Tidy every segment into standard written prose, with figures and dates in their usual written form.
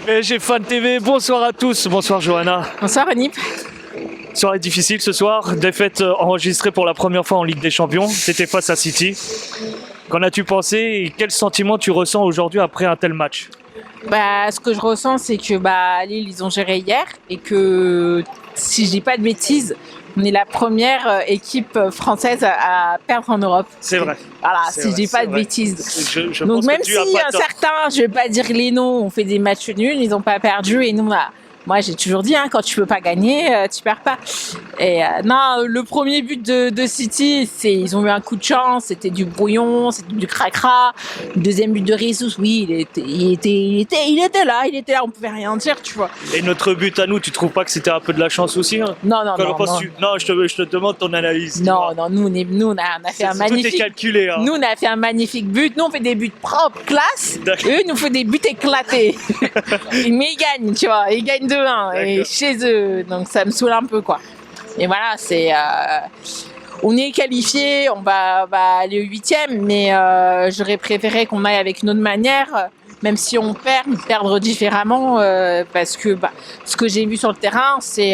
PSG Fan TV, bonsoir à tous, bonsoir Johanna. Bonsoir Anip. Soirée difficile ce soir, défaite enregistrée pour la première fois en Ligue des Champions, c'était face à City. Qu'en as-tu pensé et quel sentiment tu ressens aujourd'hui après un tel match? Ce que je ressens, c'est que Lille, ils ont géré hier et que, si je dis pas de bêtises, on est la première équipe française à perdre en Europe. C'est vrai. Voilà, si je dis pas de bêtises. Donc même si certains, je vais pas dire les noms, ont fait des matchs nuls, ils n'ont pas perdu et nous, moi j'ai toujours dit, quand tu peux pas gagner, tu perds pas. Et non, le premier but de City, ils ont eu un coup de chance, c'était du brouillon, c'était du cracra. Le deuxième but de Jesus, oui, il était là, on pouvait rien dire, tu vois. Et notre but à nous, tu trouves pas que c'était un peu de la chance aussi, hein? Non. Non, je te demande ton analyse. Non, nous on a fait un magnifique. Tout est calculé, hein. Nous on a fait un magnifique but. Nous on fait des buts propres, classe. Eux nous font des buts éclatés. Mais ils gagnent, tu vois. Ils gagnent 2-1 et chez eux. Donc ça me saoule un peu, quoi. Et voilà, on est qualifié, on va aller au 8e, mais j'aurais préféré qu'on aille avec une autre manière, même si on perdre différemment, parce que ce que j'ai vu sur le terrain, c'est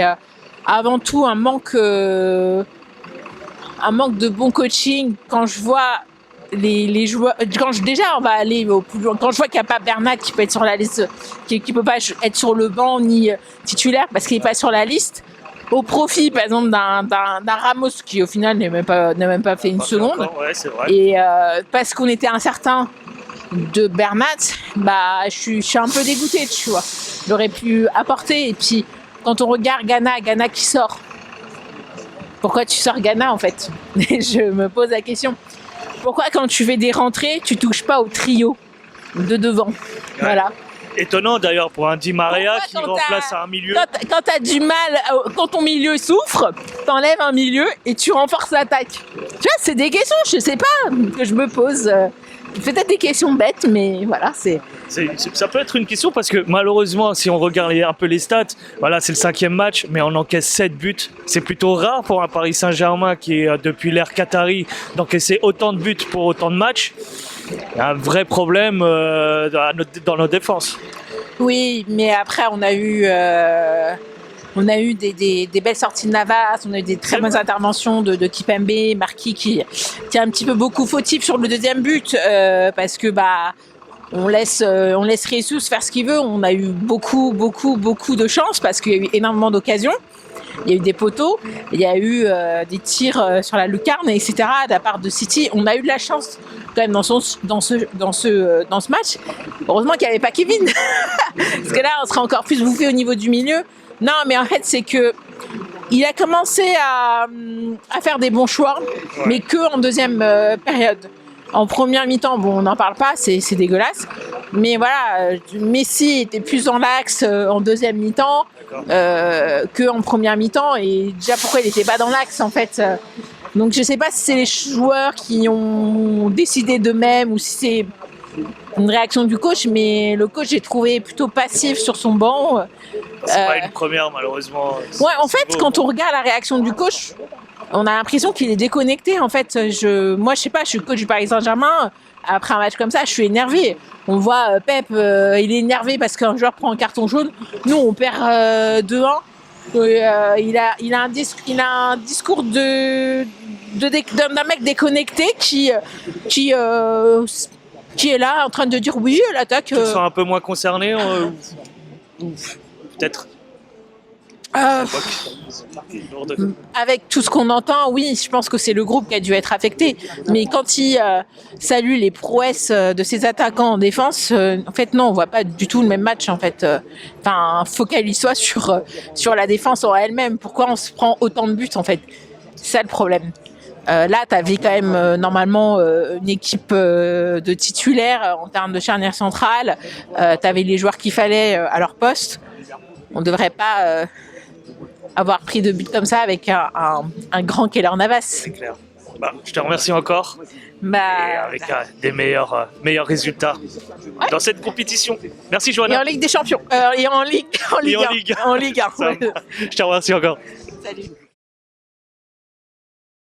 avant tout un manque de bon coaching. Quand je vois les joueurs, déjà on va aller au plus loin. Quand je vois qu'il n'y a pas Bernat qui peut être sur la liste, qui peut pas être sur le banc ni titulaire parce qu'il n'est pas sur la liste, au profit par exemple d'un Ramos qui au final n'a même pas fait une seconde. Ouais, c'est vrai. Et parce qu'on était incertain de Bernat, je suis un peu dégoûtée, tu vois. J'aurais pu apporter. Et puis quand on regarde Gana qui sort, pourquoi tu sors Gana en fait? Je me pose la question. Pourquoi quand tu fais des rentrées, tu touches pas au trio de devant? Voilà. Étonnant d'ailleurs pour un Di Maria qui remplace un milieu. Quand t'as du mal, quand ton milieu souffre, t'enlèves un milieu et tu renforces l'attaque. Tu vois, c'est des questions, je sais pas, que je me pose. Peut-être des questions bêtes, mais voilà, Ça peut être une question parce que malheureusement, si on regarde un peu les stats, voilà, c'est le 5e match, mais on encaisse 7 buts. C'est plutôt rare pour un Paris Saint-Germain qui est depuis l'ère Qatari d'encaisser autant de buts pour autant de matchs. Il y a un vrai problème dans nos défenses. Oui, mais après, on a eu des belles sorties de Navas, on a eu des très bonnes interventions de Kipembe, Marquis qui est un petit peu beaucoup fautif sur le deuxième but parce que on laisse Jesus faire ce qu'il veut. On a eu beaucoup de chance parce qu'il y a eu énormément d'occasions. Il y a eu des poteaux, il y a eu des tirs sur la lucarne, etc. de la part de City. On a eu de la chance quand même dans ce match. Heureusement qu'il n'y avait pas Kevin, parce que là, on serait encore plus bouffé au niveau du milieu. Non, mais en fait, c'est que il a commencé à faire des bons choix, mais que en deuxième période. En première mi-temps, on n'en parle pas, c'est dégueulasse. Mais voilà, Messi était plus dans l'axe en deuxième mi-temps qu'en première mi-temps. Et déjà, pourquoi il n'était pas dans l'axe, en fait. Donc, je ne sais pas si c'est les joueurs qui ont décidé d'eux-mêmes ou si c'est une réaction du coach. Mais le coach, j'ai trouvé plutôt passif sur son banc. C'est pas une première, malheureusement. Ouais, en fait, quand on regarde la réaction du coach, on a l'impression qu'il est déconnecté. En fait, moi, je sais pas, je suis coach du Paris Saint-Germain. Après un match comme ça, je suis énervée. On voit Pep, il est énervé parce qu'un joueur prend un carton jaune. Nous, on perd 2-1. Il a un discours d'un mec déconnecté qui est là en train de dire oui, l'attaque. Tu te sens un peu moins concerné peut-être. Avec tout ce qu'on entend, oui, je pense que c'est le groupe qui a dû être affecté. Mais quand il salue les prouesses de ses attaquants en défense, en fait, non, on voit pas du tout le même match, en fait. Focalise-toi sur la défense en elle-même. Pourquoi on se prend autant de buts, en fait? C'est ça le problème. Là, tu avais quand même normalement une équipe de titulaires en termes de charnière centrale. Tu avais les joueurs qu'il fallait à leur poste. On ne devrait pas avoir pris de buts comme ça avec un grand Keylor Navas. C'est clair. Je te remercie encore. Et avec des meilleurs résultats dans cette compétition. Merci Johanna. Et en Ligue des Champions. Et en Ligue 1. Je te remercie encore. Salut.